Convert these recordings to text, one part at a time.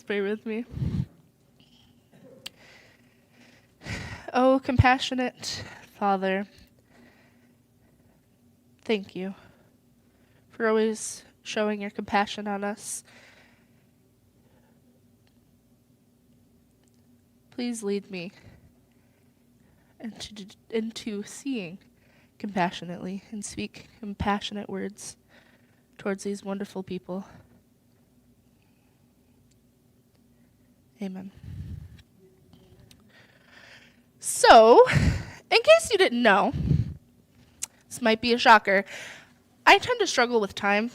pray with me. Oh, compassionate Father, thank you for always showing your compassion on us. Please lead me into seeing compassionately and speak compassionate words towards these wonderful people. Amen. So, in case you didn't know, this might be a shocker, I tend to struggle with time.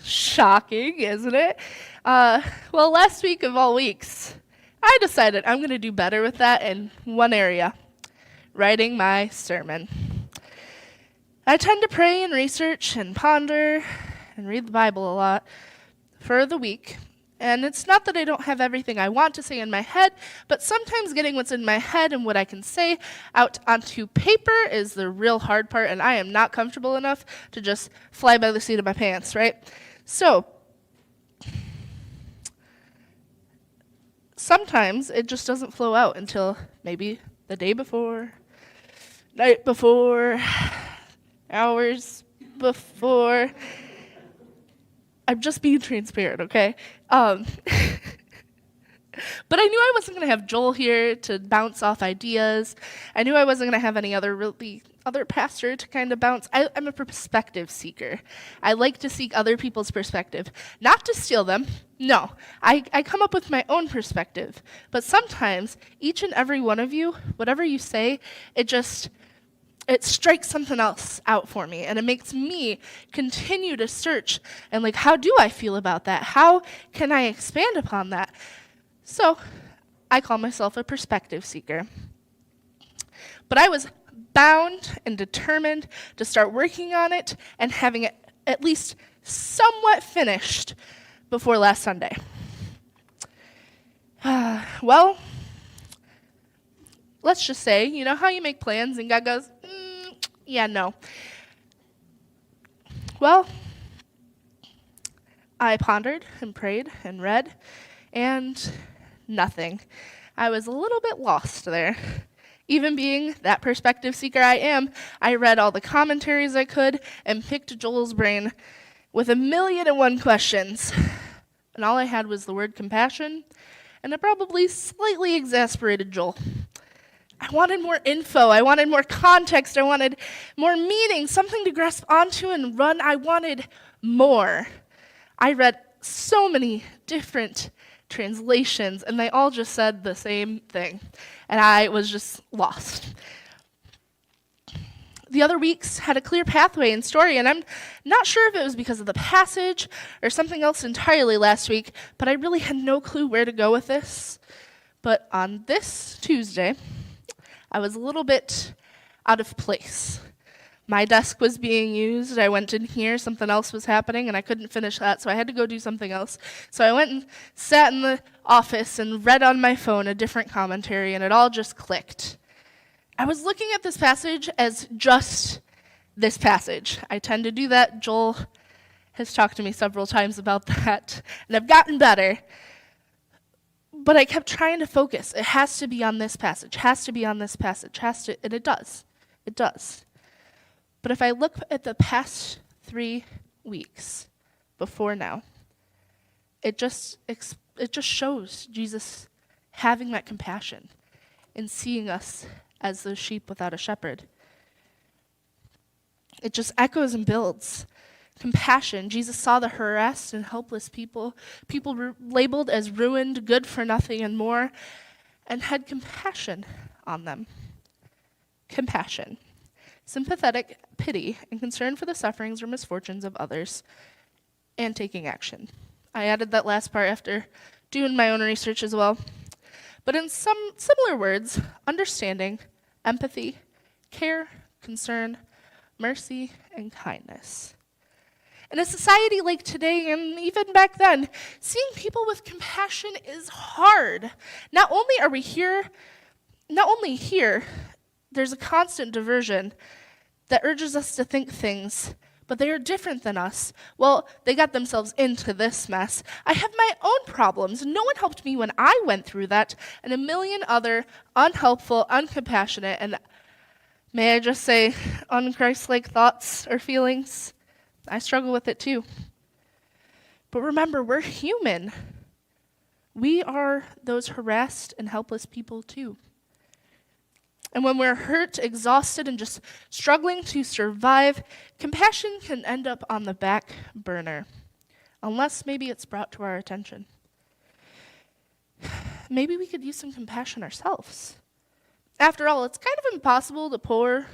Shocking, isn't it? Well, last week of all weeks, I decided I'm going to do better with that in one area, writing my sermon. I tend to pray and research and ponder and read the Bible a lot for the week. And it's not that I don't have everything I want to say in my head, but sometimes getting what's in my head and what I can say out onto paper is the real hard part, and I am not comfortable enough to just fly by the seat of my pants, right? So, sometimes it just doesn't flow out until maybe the day before, night before, hours before. I'm just being transparent, okay? But I knew I wasn't going to have Joel here to bounce off ideas. I knew I wasn't going to have any other pastor to kind of bounce. I'm a perspective seeker. I like to seek other people's perspective. Not to steal them. No. I come up with my own perspective. But sometimes, each and every one of you, whatever you say, it strikes something else out for me, and it makes me continue to search and how do I feel about that? How can I expand upon that? So I call myself a perspective seeker. But I was bound and determined to start working on it and having it at least somewhat finished before last Sunday. Well, let's just say, you know how you make plans and God goes, yeah, no. Well, I pondered and prayed and read, and nothing. I was a little bit lost there. Even being that perspective seeker I am, I read all the commentaries I could and picked Joel's brain with 1,000,001 questions. And all I had was the word compassion, and it probably slightly exasperated Joel. I wanted more info. I wanted more context. I wanted more meaning, something to grasp onto and run. I wanted more. I read so many different translations, and they all just said the same thing. And I was just lost. The other weeks had a clear pathway and story, and I'm not sure if it was because of the passage or something else entirely last week, but I really had no clue where to go with this. But on this Tuesday, I was a little bit out of place. My desk was being used. I went in here, something else was happening, and I couldn't finish that, so I had to go do something else. So I went and sat in the office and read on my phone a different commentary, and it all just clicked. I was looking at this passage as just this passage. I tend to do that. Joel has talked to me several times about that, and I've gotten better. But I kept trying to focus. It has to be on this passage, has to be on this passage, and it does. It does. But if I look at the past 3 weeks before now, it just shows Jesus having that compassion and seeing us as those sheep without a shepherd. It just echoes and builds. Compassion. Jesus saw the harassed and helpless people labeled as ruined, good for nothing, and more, and had compassion on them. Compassion. Sympathetic pity and concern for the sufferings or misfortunes of others, and taking action. I added that last part after doing my own research as well. But in some similar words, understanding, empathy, care, concern, mercy, and kindness. In a society like today, and even back then, seeing people with compassion is hard. Not only here, there's a constant diversion that urges us to think things but they are different than us. Well, they got themselves into this mess. I have my own problems. No one helped me when I went through that, and a million other unhelpful, uncompassionate, and may I just say, unchristlike thoughts or feelings. I struggle with it too. But remember, we're human. We are those harassed and helpless people too. And when we're hurt, exhausted, and just struggling to survive, compassion can end up on the back burner, unless maybe it's brought to our attention. Maybe we could use some compassion ourselves. After all, it's kind of impossible to pour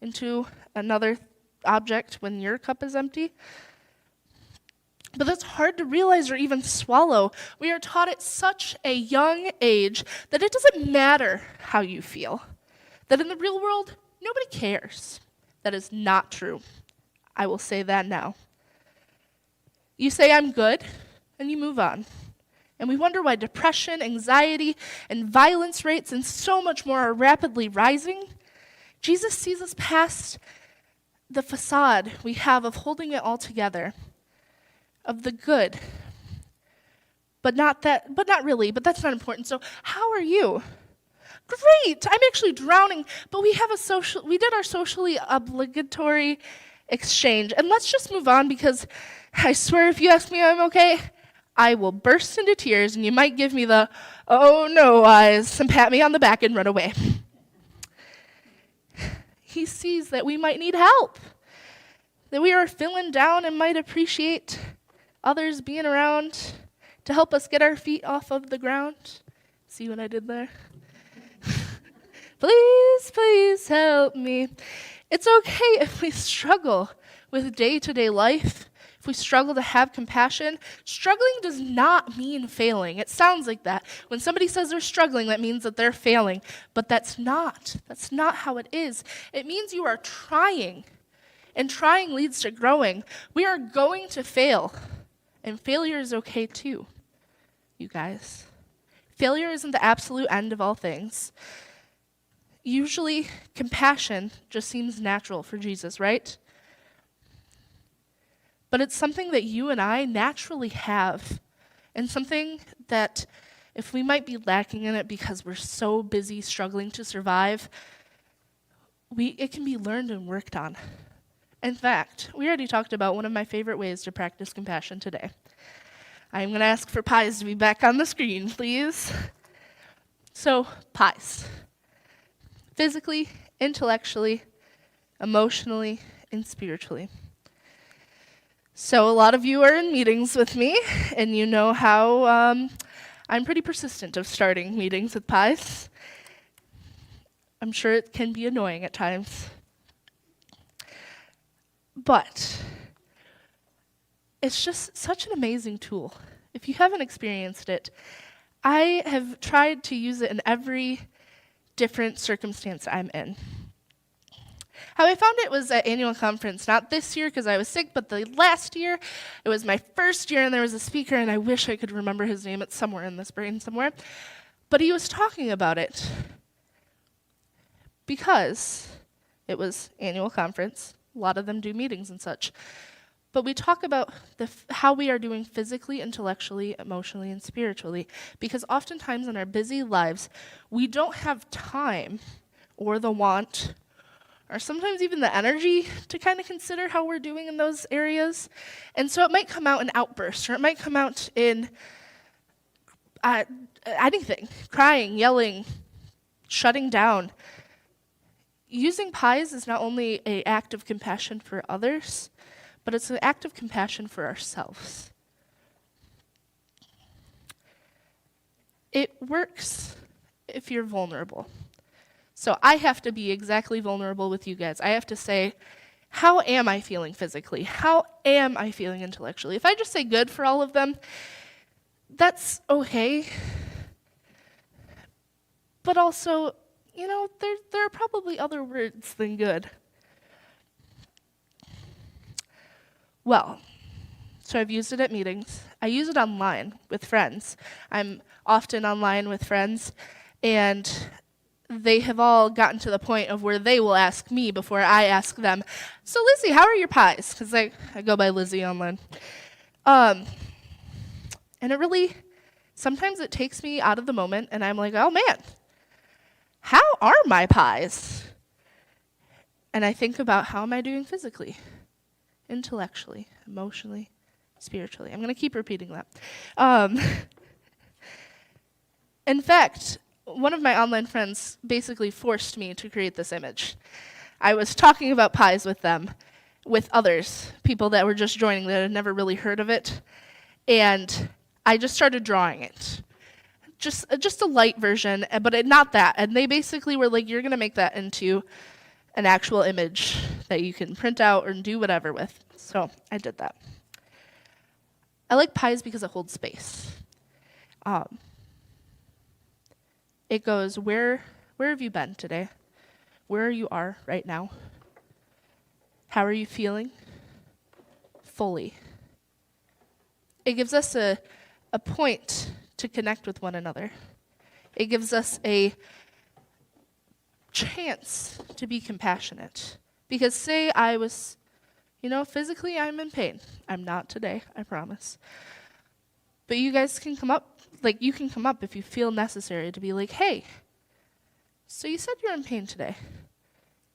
into another object when your cup is empty. But that's hard to realize or even swallow. We are taught at such a young age that it doesn't matter how you feel. That in the real world, nobody cares. That is not true. I will say that now. You say, I'm good, and you move on. And we wonder why depression, anxiety, and violence rates and so much more are rapidly rising. Jesus sees us past the facade we have of holding it all together, of the good. But not really, but that's not important. So how are you? Great, I'm actually drowning, but we did our socially obligatory exchange. And let's just move on, because I swear if you ask me I'm okay, I will burst into tears and you might give me the, oh no eyes and pat me on the back and run away. He sees that we might need help, that we are feeling down and might appreciate others being around to help us get our feet off of the ground. See what I did there? Please, please help me. It's okay if we struggle with day-to-day life, if we struggle to have compassion. Struggling does not mean failing. It sounds like that. When somebody says they're struggling, that means that they're failing. But that's not how it is. It means you are trying, and trying leads to growing. We are going to fail, and failure is okay too, you guys. Failure isn't the absolute end of all things. Usually, compassion just seems natural for Jesus, right? But it's something that you and I naturally have, and something that if we might be lacking in it because we're so busy struggling to survive, it can be learned and worked on. In fact, we already talked about one of my favorite ways to practice compassion today. I'm going to ask for pies to be back on the screen, please. So, pies. Physically, intellectually, emotionally, and spiritually. So a lot of you are in meetings with me, and you know how I'm pretty persistent of starting meetings with pies. I'm sure it can be annoying at times. But it's just such an amazing tool. If you haven't experienced it, I have tried to use it in every different circumstance I'm in. How I found it was at annual conference, not this year because I was sick, but the last year. It was my first year, and there was a speaker, and I wish I could remember his name. It's somewhere in this brain somewhere. But he was talking about it because it was annual conference. A lot of them do meetings and such. But we talk about how we are doing physically, intellectually, emotionally, and spiritually, because oftentimes in our busy lives, we don't have time or the want or sometimes even the energy to kind of consider how we're doing in those areas. And so it might come out in outbursts, or it might come out in anything, crying, yelling, shutting down. Using pies is not only an act of compassion for others, but it's an act of compassion for ourselves. It works if you're vulnerable. So I have to be exactly vulnerable with you guys. I have to say, how am I feeling physically? How am I feeling intellectually? If I just say good for all of them, that's okay. But also, there are probably other words than good. Well, so I've used it at meetings. I use it online with friends. I'm often online with friends, and they have all gotten to the point of where they will ask me before I ask them, so Lizzie, how are your pies? Because I go by Lizzie online. And it really, sometimes it takes me out of the moment, and I'm like, oh man, how are my pies? And I think about, how am I doing physically, intellectually, emotionally, spiritually? I'm going to keep repeating that. In fact, one of my online friends basically forced me to create this image. I was talking about pies with them, with others, people that were just joining that had never really heard of it, and I just started drawing it. Just a light version, but not that. And they basically were like, you're going to make that into an actual image that you can print out or do whatever with. So I did that. I like pies because it holds space. It goes, where have you been today? Where you are right now? How are you feeling? Fully. It gives us a point to connect with one another. It gives us a chance to be compassionate. Because say I was, physically I'm in pain. I'm not today, I promise. But you guys can come up, you can come up if you feel necessary to be like, hey, so you said you're in pain today.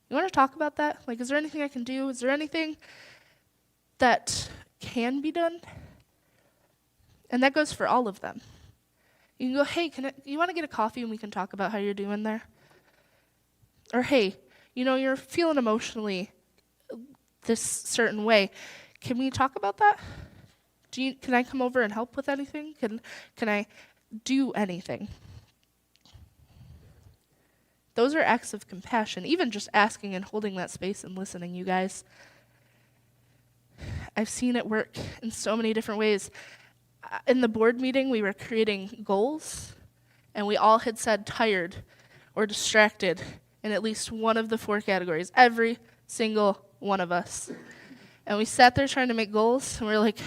You want to talk about that? Is there anything I can do? Is there anything that can be done? And that goes for all of them. You can go, hey, you want to get a coffee and we can talk about how you're doing there? Or hey, you're feeling emotionally this certain way. Can we talk about that? Can I come over and help with anything? Can I do anything? Those are acts of compassion, even just asking and holding that space and listening, you guys. I've seen it work in so many different ways. In the board meeting, we were creating goals, and we all had said tired or distracted in at least one of the 4 categories, every single one of us. And we sat there trying to make goals, and we were like,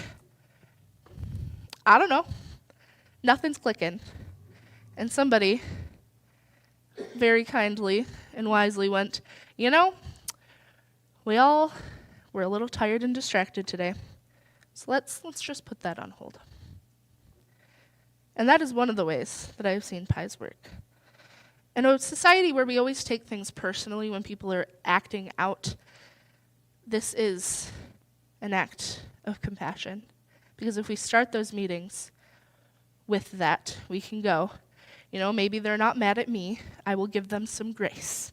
I don't know. Nothing's clicking. And somebody very kindly and wisely went, we all were a little tired and distracted today. So let's just put that on hold. And that is one of the ways that I've seen pies work. In a society where we always take things personally when people are acting out, this is an act of compassion. Because if we start those meetings with that, we can go, maybe they're not mad at me. I will give them some grace.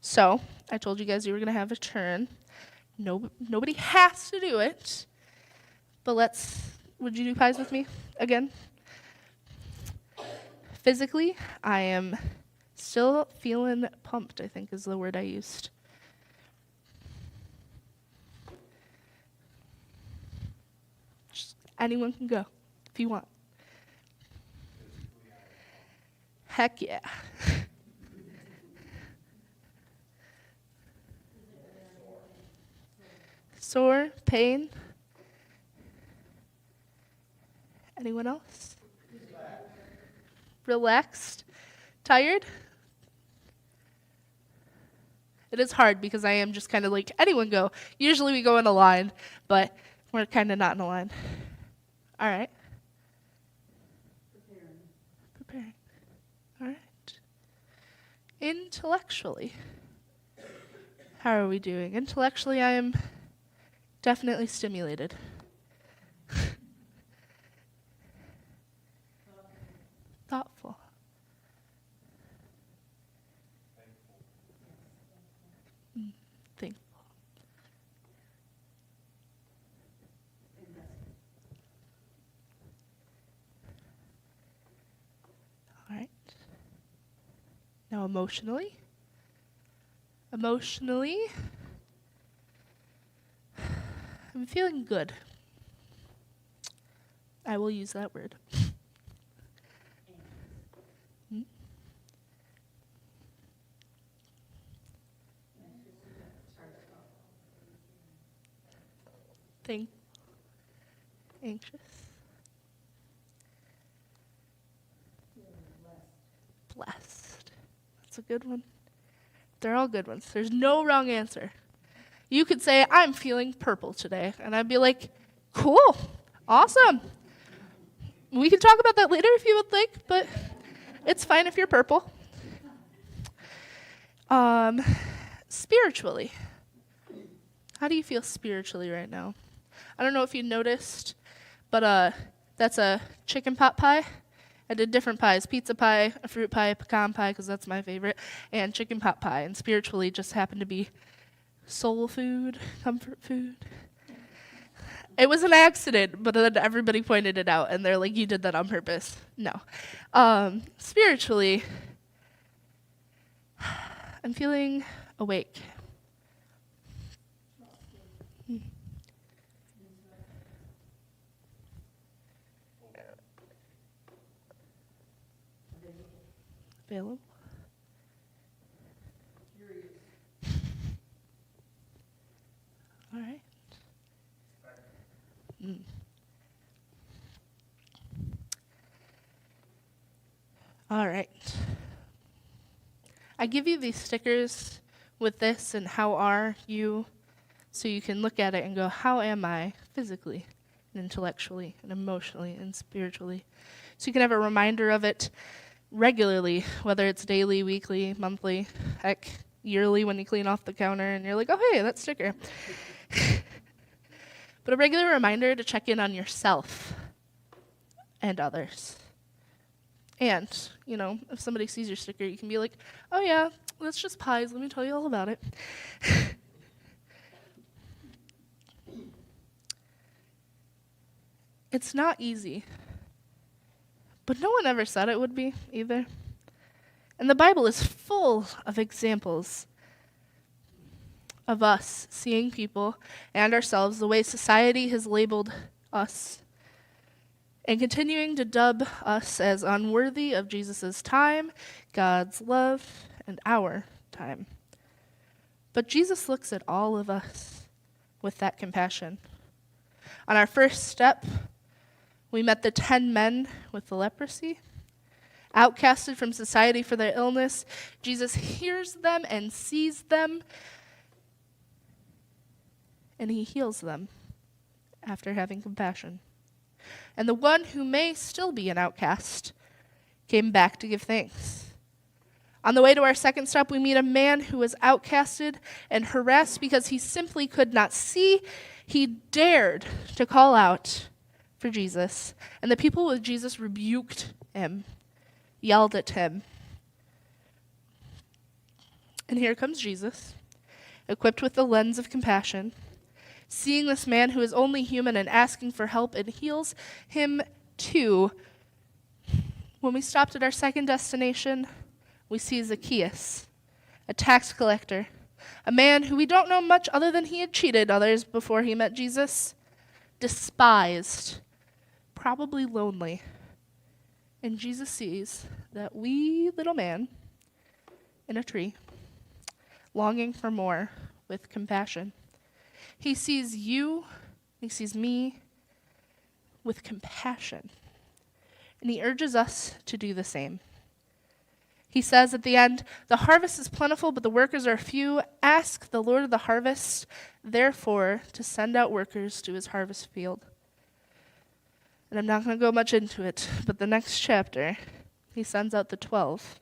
So, I told you guys you were going to have a turn. Nobody has to do it. But would you do pies with me again? Physically, I am still feeling pumped, I think is the word I used. Just anyone can go if you want. Heck yeah. Sore, pain. Anyone else? Relaxed? Tired? It is hard because I am just kind of like, anyone go. Usually we go in a line, but we're kind of not in a line. All right. Preparing. All right. Intellectually. How are we doing? Intellectually, I am definitely stimulated. Thoughtful. Thankful. All right. Now emotionally. Emotionally, I'm feeling good. I will use that word. Anxious. That's a good one. They're all good ones. There's no wrong answer. You could say, I'm feeling purple today. And I'd be like, cool, awesome. We can talk about that later if you would like, but it's fine if you're purple. Spiritually. How do you feel spiritually right now? I don't know if you noticed, but that's a chicken pot pie. I did different pies, pizza pie, a fruit pie, pecan pie, because that's my favorite, and chicken pot pie. And spiritually just happened to be soul food, comfort food. It was an accident, but then everybody pointed it out, and they're like, you did that on purpose. No. Spiritually, I'm feeling awake. Available? All right. All right. I give you these stickers with this and how are you, so you can look at it and go, how am I physically and intellectually and emotionally and spiritually? So you can have a reminder of it regularly, whether it's daily, weekly, monthly, heck, yearly when you clean off the counter and you're like, oh, hey, that sticker. But a regular reminder to check in on yourself and others. And, you know, if somebody sees your sticker, you can be like, oh yeah, that's just pies. Let me tell you all about it. It's not easy. But no one ever said it would be, either. And the Bible is full of examples of us seeing people and ourselves the way society has labeled us and continuing to dub us as unworthy of Jesus' time, God's love, and our time. But Jesus looks at all of us with that compassion. On our first step, we met the 10 men with the leprosy. Outcasted from society for their illness, Jesus hears them and sees them, and he heals them after having compassion. And the one who may still be an outcast came back to give thanks. On the way to our second stop, we meet a man who was outcasted and harassed because he simply could not see. He dared to call out for Jesus, and the people with Jesus rebuked him, yelled at him. And here comes Jesus, equipped with the lens of compassion, seeing this man who is only human and asking for help, and heals him too. When we stopped at our second destination, we see Zacchaeus, a tax collector, a man who we don't know much other than he had cheated others before he met Jesus, despised, probably lonely. And Jesus sees that wee little man in a tree, longing for more with compassion. He sees you, he sees me with compassion, and he urges us to do the same. He says at the end, the harvest is plentiful, but the workers are few. Ask the Lord of the harvest, therefore, to send out workers to his harvest field. And I'm not going to go much into it, but the next chapter, he sends out the 12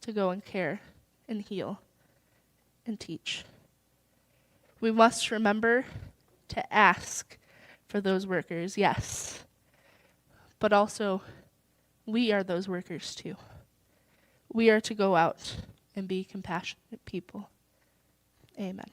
to go and care and heal and teach. We must remember to ask for those workers, yes, but also we are those workers too. We are to go out and be compassionate people. Amen.